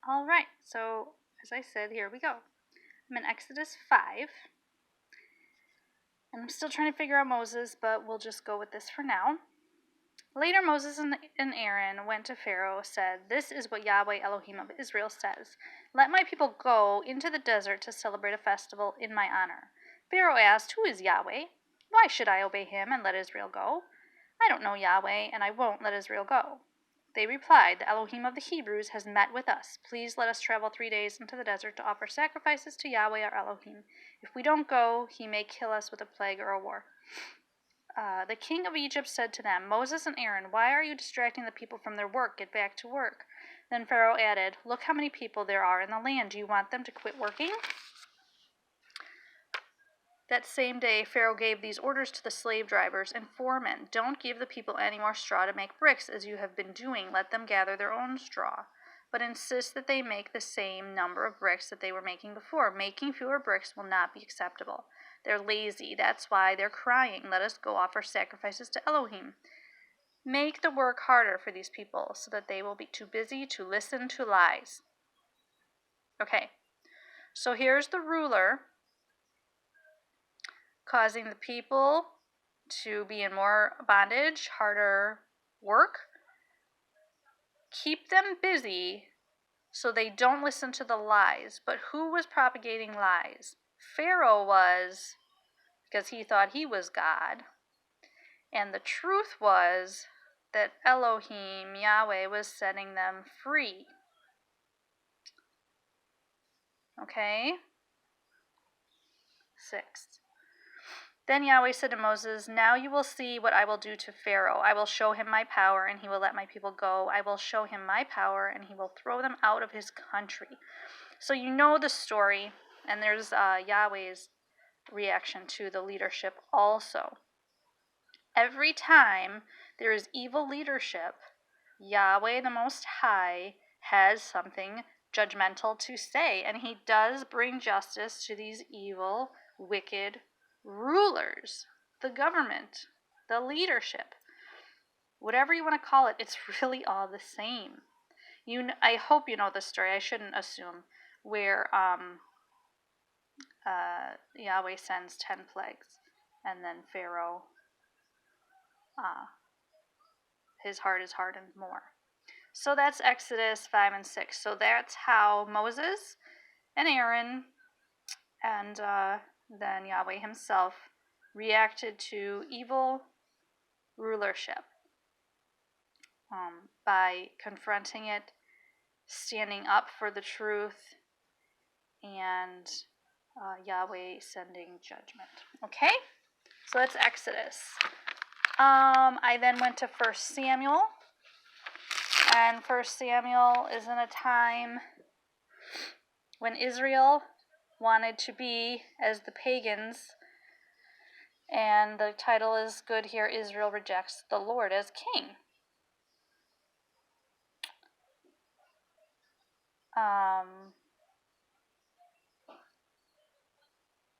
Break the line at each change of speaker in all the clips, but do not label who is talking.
All right, so as I said, here we go. I'm in Exodus 5. And I'm still trying to figure out Moses, but we'll just go with this for now. Later, Moses and Aaron went to Pharaoh, said, "This is what Yahweh Elohim of Israel says. Let my people go into the desert to celebrate a festival in my honor." Pharaoh asked, "Who is Yahweh? Why should I obey him and let Israel go? I don't know Yahweh, and I won't let Israel go." They replied, "The Elohim of the Hebrews has met with us. Please let us travel 3 days into the desert to offer sacrifices to Yahweh our Elohim. If we don't go, he may kill us with a plague or a war." The king of Egypt said to them, "Moses and Aaron, why are you distracting the people from their work? Get back to work." Then Pharaoh added, "Look how many people there are in the land. Do you want them to quit working?" That same day, Pharaoh gave these orders to the slave drivers and foremen: "Don't give the people any more straw to make bricks, as you have been doing. Let them gather their own straw. But insist that they make the same number of bricks that they were making before. Making fewer bricks will not be acceptable. They're lazy. That's why they're crying, 'Let us go offer sacrifices to Elohim.' Make the work harder for these people, so that they will be too busy to listen to lies." Okay, so here's the ruler causing the people to be in more bondage, harder work. Keep them busy so they don't listen to the lies. But who was propagating lies? Pharaoh was, because he thought he was God. And the truth was that Elohim, Yahweh, was setting them free. Okay? 6. Then Yahweh said to Moses, "Now you will see what I will do to Pharaoh. I will show him my power, and he will let my people go. I will show him my power, and he will throw them out of his country." So you know the story, and there's Yahweh's reaction to the leadership also. Every time there is evil leadership, Yahweh the Most High has something judgmental to say, and he does bring justice to these evil, wicked rulers, the government, the leadership. Whatever you want to call it, it's really all the same. I hope you know the story. I shouldn't assume, where Yahweh sends 10 plagues, and then Pharaoh, his heart is hardened more. So that's Exodus 5 and 6. So that's how Moses and Aaron and then Yahweh himself reacted to evil rulership by confronting it, standing up for the truth, and Yahweh sending judgment. Okay? So that's Exodus. I then went to 1 Samuel. And 1 Samuel is in a time when Israel wanted to be as the pagans. And the title is good here: Israel rejects the Lord as king.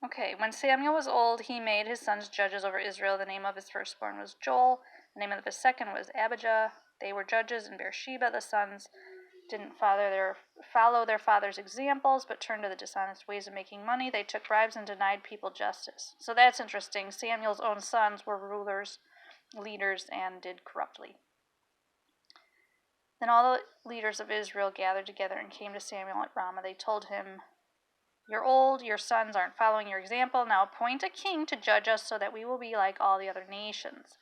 Okay, when Samuel was old, he made his sons judges over Israel. The name of his firstborn was Joel. The name of his second was Abijah. They were judges in Beersheba. The sons didn't follow their father's examples, but turned to the dishonest ways of making money. They took bribes and denied people justice. So that's interesting. Samuel's own sons were rulers, leaders, and did corruptly. Then all the leaders of Israel gathered together and came to Samuel at Ramah. They told him, "You're old, your sons aren't following your example. Now appoint a king to judge us so that we will be like all the other nations."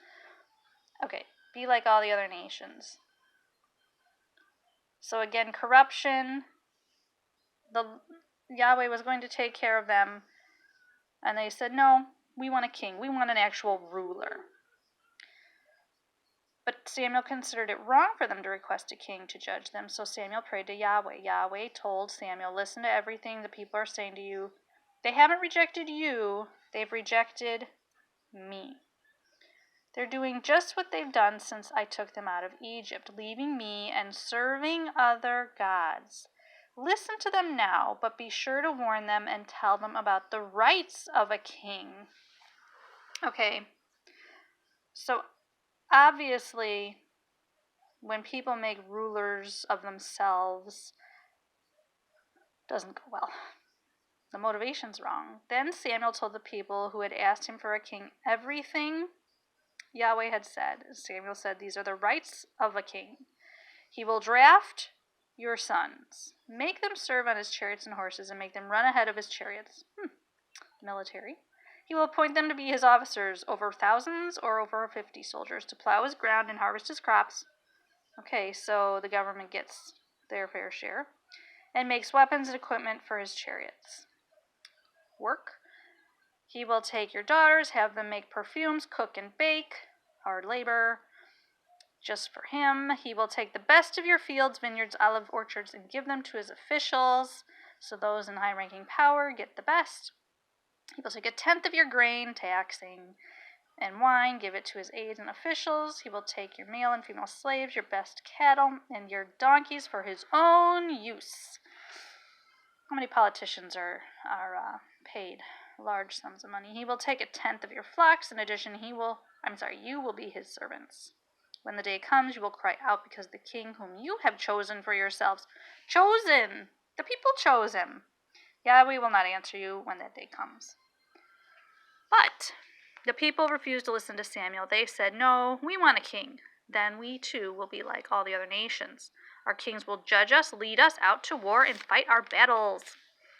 Okay, be like all the other nations. So again, corruption. Yahweh was going to take care of them. And they said, "No, we want a king. We want an actual ruler." But Samuel considered it wrong for them to request a king to judge them. So Samuel prayed to Yahweh. Yahweh told Samuel, "Listen to everything the people are saying to you. They haven't rejected you. They've rejected me. They're doing just what they've done since I took them out of Egypt, leaving me and serving other gods. Listen to them now, but be sure to warn them and tell them about the rights of a king." Okay, so obviously, when people make rulers of themselves, Doesn't go well. The motivation's wrong. Then Samuel told the people who had asked him for a king everything Yahweh had said. Samuel said, "These are the rights of a king. He will draft your sons, make them serve on his chariots and horses, and make them run ahead of his chariots." Military. He will appoint them to be his officers over thousands or over 50 soldiers to plow his ground and harvest his crops. Okay, so the government gets their fair share. And makes weapons and equipment for his chariots. Work. He will take your daughters, have them make perfumes, cook and bake, hard labor, just for him. He will take the best of your fields, vineyards, olive orchards, and give them to his officials, so those in high-ranking power get the best. He will take a tenth of your grain, taxing, and wine, give it to his aides and officials. He will take your male and female slaves, your best cattle, and your donkeys for his own use. How many politicians are paid large sums of money? He will take a tenth of your flocks. In addition, you will be his servants. When the day comes, you will cry out because the king whom you have chosen for yourselves, chosen, the people chose him. Yahweh will not answer you when that day comes. But the people refused to listen to Samuel. They said, "No, we want a king. Then we too will be like all the other nations. Our kings will judge us, lead us out to war, and fight our battles."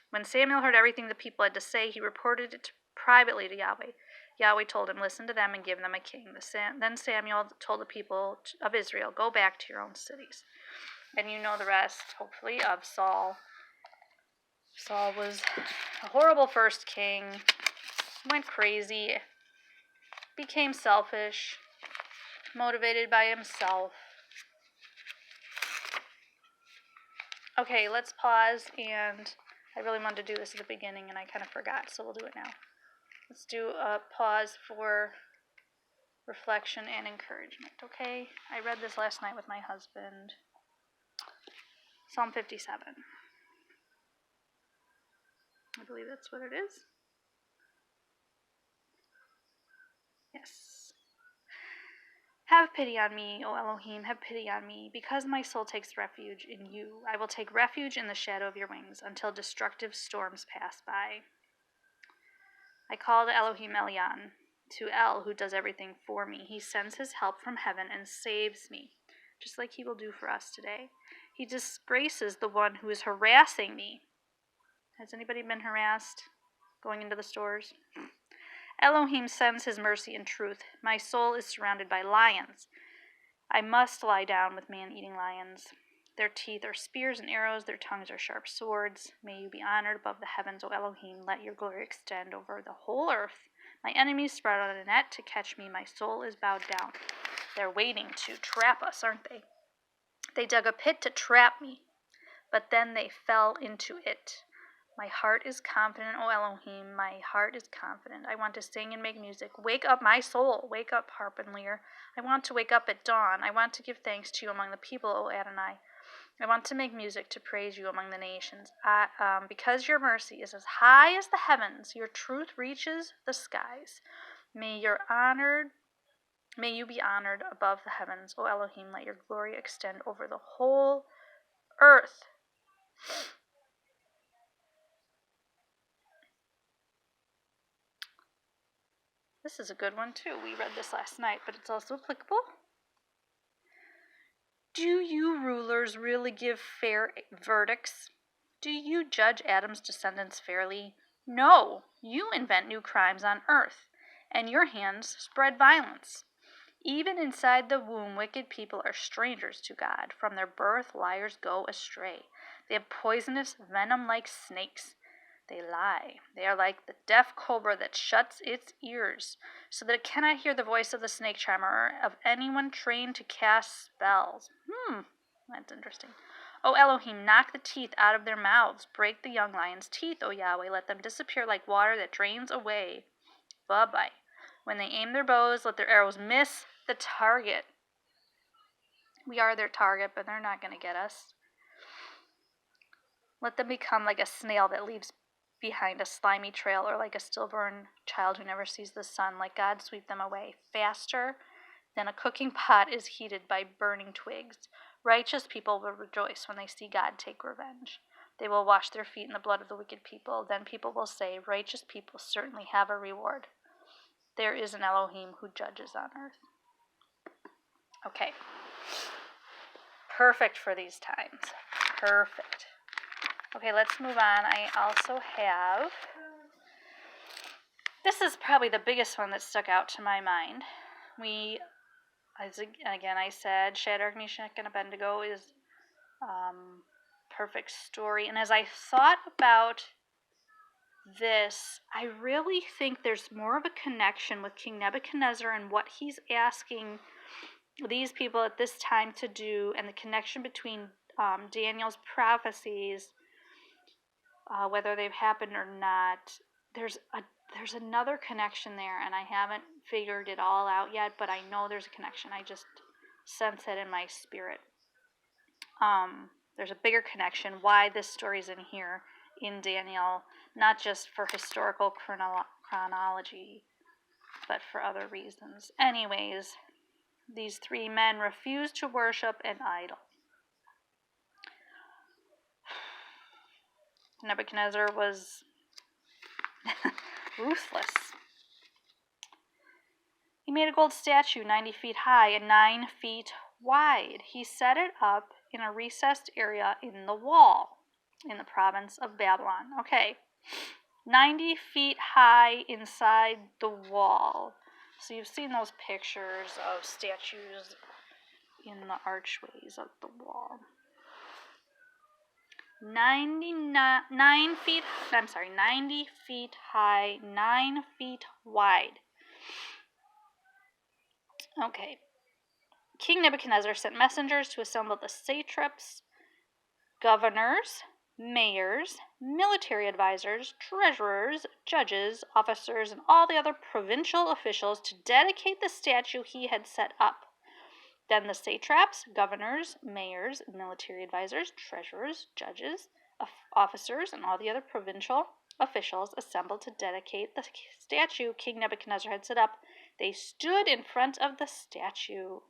When Samuel heard everything the people had to say, he reported it privately to Yahweh. Yahweh told him, "Listen to them and give them a king." Then Samuel told the people of Israel, "Go back to your own cities." And you know the rest, hopefully, of Saul. Saul was a horrible first king, went crazy, became selfish, motivated by himself. Okay, let's pause, and I really wanted to do this at the beginning, and I kind of forgot, so we'll do it now. Let's do a pause for reflection and encouragement, okay? I read this last night with my husband. Psalm 57. I believe that's what it is. Yes. "Have pity on me, O Elohim, have pity on me, because my soul takes refuge in you. I will take refuge in the shadow of your wings until destructive storms pass by." I call to Elohim Elyon, to El, who does everything for me. He sends his help from heaven and saves me, just like he will do for us today. He disgraces the one who is harassing me. Has anybody been harassed going into the stores? Elohim sends his mercy and truth. My soul is surrounded by lions. I must lie down with man-eating lions. Their teeth are spears and arrows, their tongues are sharp swords. May you be honored above the heavens, O Elohim. Let your glory extend over the whole earth. My enemies spread out a net to catch me. My soul is bowed down. They're waiting to trap us, aren't they? They dug a pit to trap me, but then they fell into it. My heart is confident, O Elohim, my heart is confident. I want to sing and make music. Wake up, my soul. Wake up, harp and lyre. I want to wake up at dawn. I want to give thanks to you among the people, O Adonai. I want to make music to praise you among the nations. Because your mercy is as high as the heavens, your truth reaches the skies. May you be honored above the heavens, O Elohim. Let your glory extend over the whole earth. This is a good one, too. We read this last night, but it's also applicable. Do you rulers really give fair verdicts? Do you judge Adam's descendants fairly? No, you invent new crimes on earth, and your hands spread violence. Even inside the womb, wicked people are strangers to God. From their birth, liars go astray. They have poisonous venom like snakes. They lie. They are like the deaf cobra that shuts its ears, so that it cannot hear the voice of the snake charmer or of anyone trained to cast spells. That's interesting. O Elohim, knock the teeth out of their mouths. Break the young lion's teeth, O Yahweh. Let them disappear like water that drains away. Bye-bye. When they aim their bows, let their arrows miss the target. We are their target, but they're not going to get us. Let them become like a snail that leaves behind a slimy trail, or like a stillborn child who never sees the sun. Let God sweep them away faster than a cooking pot is heated by burning twigs. Righteous people will rejoice when they see God take revenge. They will wash their feet in the blood of the wicked people. Then people will say, righteous people certainly have a reward. There is an Elohim who judges on earth. Okay. Perfect for these times. Perfect. Okay, let's move on. I also have... This is probably the biggest one that stuck out to my mind. Again, I said Shadrach, Meshach, and Abednego is perfect story. And as I thought about this, I really think there's more of a connection with King Nebuchadnezzar and what he's asking these people at this time to do, and the connection between Daniel's prophecies, whether they've happened or not. There's another connection there, and I haven't figured it all out yet, but I know there's a connection. I just sense it in my spirit. There's a bigger connection why this story's in here in Daniel, not just for historical chronology, but for other reasons. Anyways, these three men refused to worship an idol. Nebuchadnezzar was ruthless. He made a gold statue 90 feet high and 9 feet wide. He set it up in a recessed area in the wall in the province of Babylon. Okay, 90 feet high inside the wall. So you've seen those pictures of statues in the archways of the wall. 90 feet high, 9 feet wide. Okay. King Nebuchadnezzar sent messengers to assemble the satraps, governors, mayors, military advisors, treasurers, judges, officers, and all the other provincial officials to dedicate the statue he had set up. Then the satraps, governors, mayors, military advisors, treasurers, judges, officers, and all the other provincial officials assembled to dedicate the statue King Nebuchadnezzar had set up. They stood in front of the statue.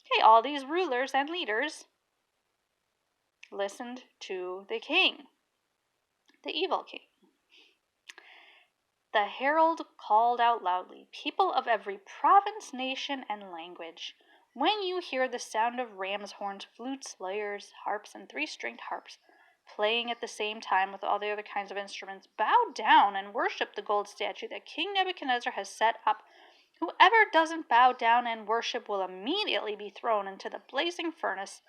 Okay, all these rulers and leaders listened to the king, the evil king. The herald called out loudly, "People of every province, nation, and language, when you hear the sound of ram's horns, flutes, lyres, harps, and three-stringed harps playing at the same time with all the other kinds of instruments, bow down and worship the gold statue that King Nebuchadnezzar has set up. Whoever doesn't bow down and worship will immediately be thrown into the blazing furnace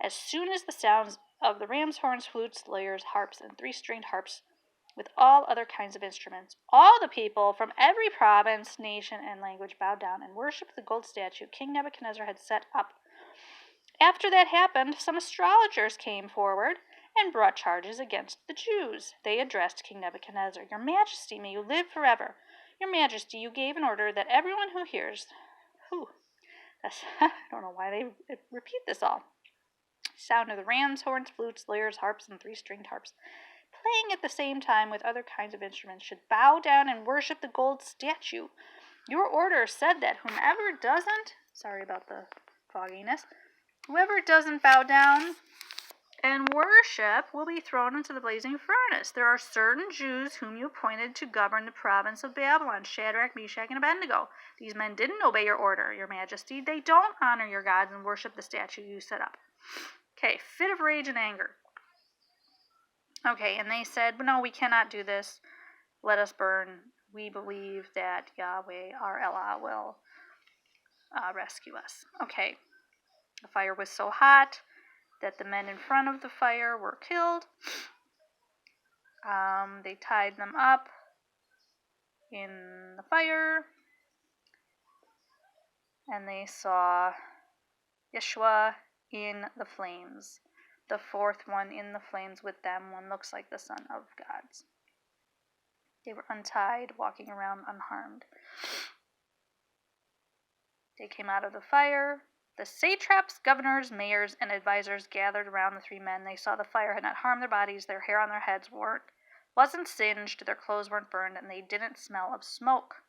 as soon as the sounds of the ram's horns, flutes, lyres, harps, and three-stringed harps with all other kinds of instruments. All the people from every province, nation, and language bowed down and worshipped the gold statue King Nebuchadnezzar had set up. After that happened, some astrologers came forward and brought charges against the Jews. They addressed King Nebuchadnezzar, "Your Majesty, may you live forever. Your Majesty, you gave an order that everyone who hears..." I don't know why they repeat this all. Sound of the ram's horns, flutes, lyres, harps, and three-stringed harps playing at the same time with other kinds of instruments should bow down and worship the gold statue. Your order said that whoever doesn't bow down and worship will be thrown into the blazing furnace. There are certain Jews whom you appointed to govern the province of Babylon, Shadrach, Meshach, and Abednego. These men didn't obey your order, Your Majesty. They don't honor your gods and worship the statue you set up. Okay, fit of rage and anger. Okay, and they said, "No, we cannot do this. Let us burn. We believe that Yahweh, our Elah, will rescue us." Okay, the fire was so hot that the men in front of the fire were killed. They tied them up in the fire, and they saw Yeshua in the flames. The fourth one in the flames with them, one looks like the Son of God. They were untied, walking around unharmed. They came out of the fire. The satraps, governors, mayors, and advisors gathered around the three men. They saw the fire had not harmed their bodies, their hair on their heads wasn't singed, their clothes weren't burned, and they didn't smell of smoke.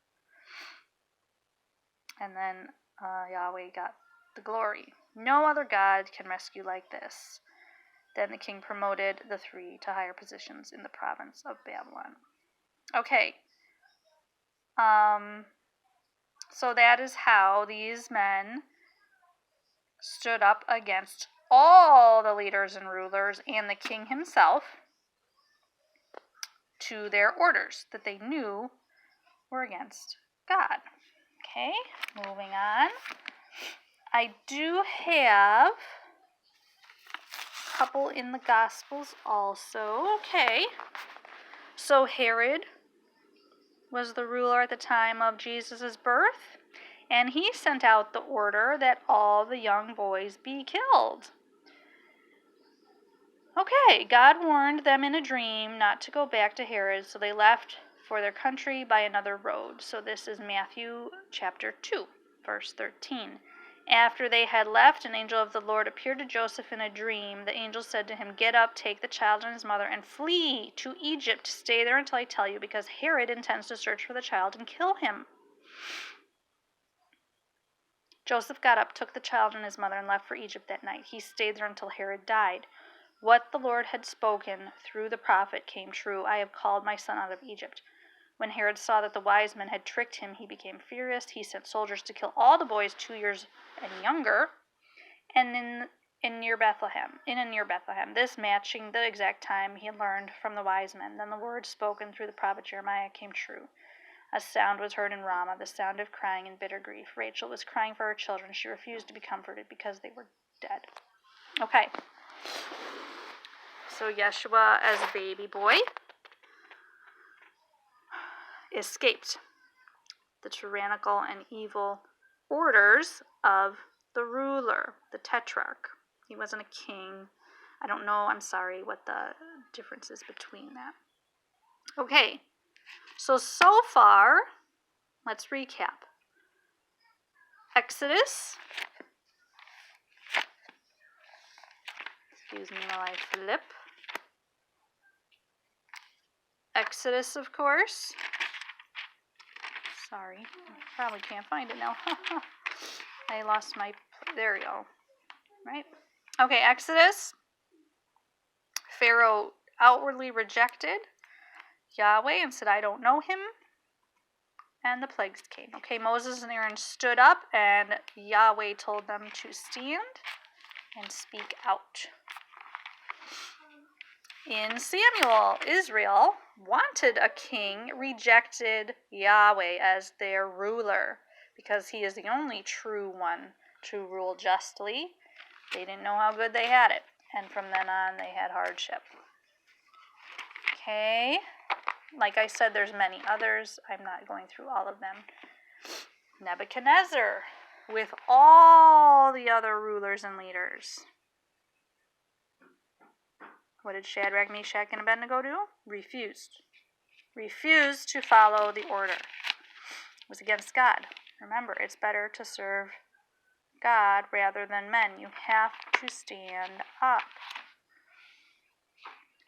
And then Yahweh got the glory. No other God can rescue like this. Then the king promoted the 3 to higher positions in the province of Babylon. Okay. So that is how these men stood up against all the leaders and rulers and the king himself to their orders that they knew were against God. Okay, moving on. I do have a couple in the Gospels also. Okay, so Herod was the ruler at the time of Jesus' birth, and he sent out the order that all the young boys be killed. Okay, God warned them in a dream not to go back to Herod, so they left for their country by another road. So this is Matthew chapter 2, verse 13. After they had left, an angel of the Lord appeared to Joseph in a dream. The angel said to him, "Get up, take the child and his mother, and flee to Egypt. Stay there until I tell you, because Herod intends to search for the child and kill him." Joseph got up, took the child and his mother, and left for Egypt that night. He stayed there until Herod died. What the Lord had spoken through the prophet came true. "I have called my son out of Egypt." When Herod saw that the wise men had tricked him, he became furious. He sent soldiers to kill all the boys 2 years and younger, and in near Bethlehem, this matching the exact time he had learned from the wise men. Then the words spoken through the prophet Jeremiah came true. A sound was heard in Ramah, the sound of crying in bitter grief. Rachel was crying for her children. She refused to be comforted because they were dead. Okay. So Yeshua, as a baby boy, escaped the tyrannical and evil orders of the ruler, the tetrarch. He wasn't a king. I don't know, I'm sorry, what the difference is between that. Okay, so far, let's recap. Exodus. Excuse me while I flip. Exodus, of course. Sorry, I probably can't find it now. I lost my, there we go. Right? Okay, Exodus. Pharaoh outwardly rejected Yahweh and said, "I don't know him." And the plagues came. Okay, Moses and Aaron stood up, and Yahweh told them to stand and speak out. In Samuel, Israel wanted a king, rejected Yahweh as their ruler because he is the only true one to rule justly. They didn't know how good they had it, and from then on they had hardship. Okay, like I said, there's many others. I'm not going through all of them. Nebuchadnezzar, with all the other rulers and leaders. What did Shadrach, Meshach, and Abednego do? Refused. Refused to follow the order. It was against God. Remember, it's better to serve God rather than men. You have to stand up.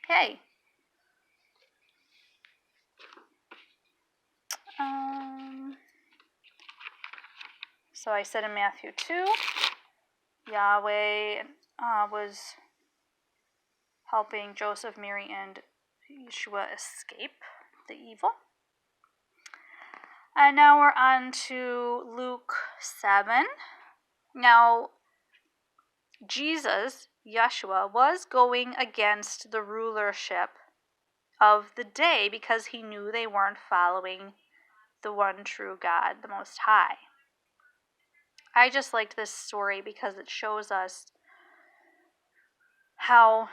Okay. So I said in Matthew 2, Yahweh was helping Joseph, Mary, and Yeshua escape the evil. And now we're on to Luke 7. Now, Jesus, Yeshua, was going against the rulership of the day because he knew they weren't following the one true God, the Most High. I just liked this story because it shows us how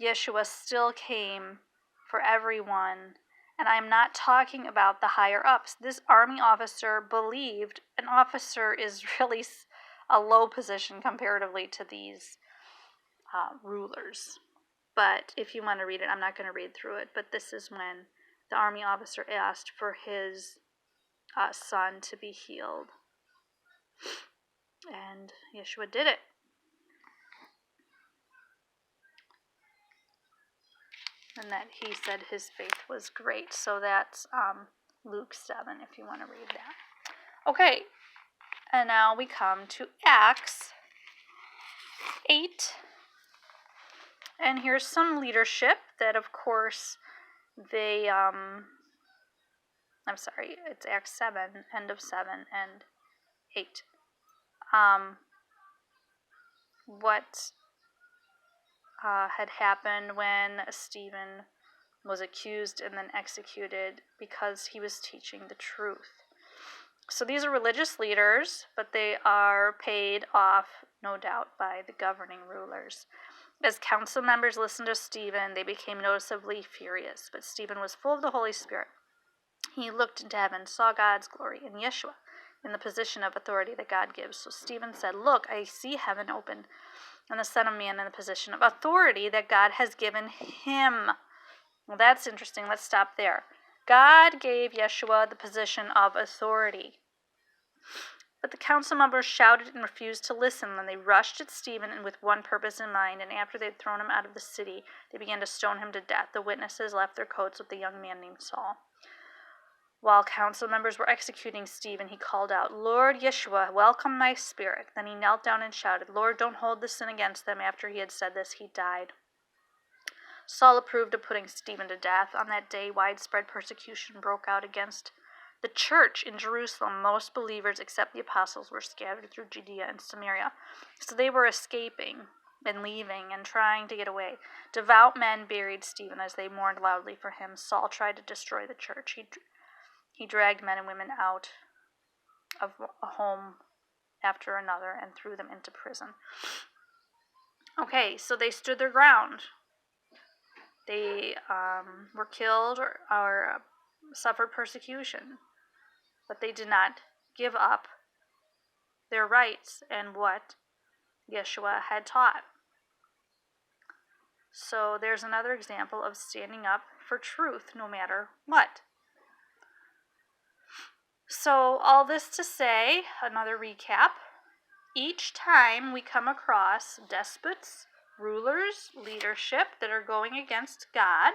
Yeshua still came for everyone. And I'm not talking about the higher ups. This army officer believed an officer is really a low position comparatively to these rulers. But if you want to read it, I'm not going to read through it. But this is when the army officer asked for his son to be healed. And Yeshua did it. And that he said his faith was great. So that's Luke 7, if you want to read that. Okay, and now we come to Acts 8, And here's some leadership that, of course, they, I'm sorry, it's Acts 7, end of 7 and 8. What had happened when Stephen was accused and then executed because he was teaching the truth. So these are religious leaders, but they are paid off, no doubt, by the governing rulers. As council members listened to Stephen, they became noticeably furious, but Stephen was full of the Holy Spirit. He looked into heaven, saw God's glory, and Yeshua in the position of authority that God gives. So Stephen said, "Look, I see heaven open, and the Son of Man in the position of authority that God has given him." Well, that's interesting. Let's stop there. God gave Yeshua the position of authority. But the council members shouted and refused to listen. Then they rushed at Stephen and with one purpose in mind, and after they had thrown him out of the city, they began to stone him to death. The witnesses left their coats with the young man named Saul. While council members were executing Stephen, he called out, "Lord Yeshua, welcome my spirit." Then he knelt down and shouted, "Lord, don't hold this sin against them." After he had said this, he died. Saul approved of putting Stephen to death. On that day, widespread persecution broke out against the church in Jerusalem. Most believers, except the apostles, were scattered through Judea and Samaria. So they were escaping and leaving and trying to get away. Devout men buried Stephen as they mourned loudly for him. Saul tried to destroy the church. He dragged men and women out of a home after another and threw them into prison. Okay, so they stood their ground. They were killed or suffered persecution, but they did not give up their rights and what Yeshua had taught. So there's another example of standing up for truth no matter what. So all this to say, another recap, each time we come across despots, rulers, leadership that are going against God.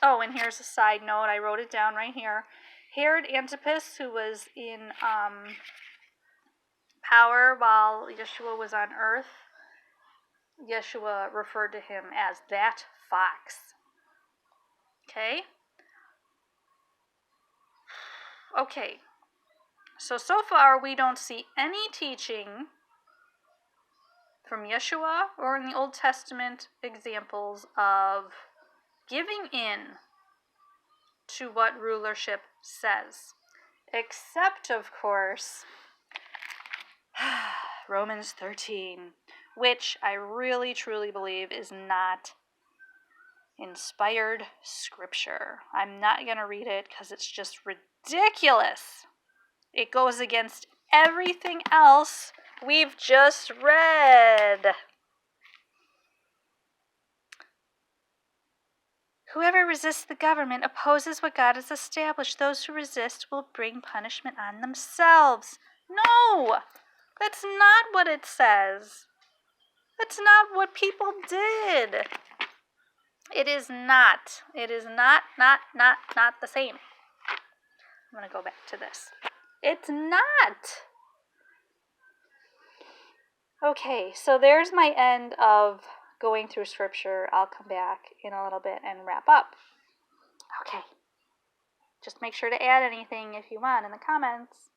Oh, and here's a side note. I wrote it down right here. Herod Antipas, who was in power while Yeshua was on earth, Yeshua referred to him as that fox. Okay? Okay. So far we don't see any teaching from Yeshua or in the Old Testament examples of giving in to what rulership says. Except, of course, Romans 13, which I really truly believe is not inspired scripture. I'm not going to read it because it's just ridiculous. It goes against everything else we've just read. Whoever resists the government opposes what God has established. Those who resist will bring punishment on themselves. No! That's not what it says. That's not what people did. It is not. It is not the same. I'm going to go back to this. It's not. Okay, so there's my end of going through scripture. I'll come back in a little bit and wrap up. Okay. Just make sure to add anything if you want in the comments.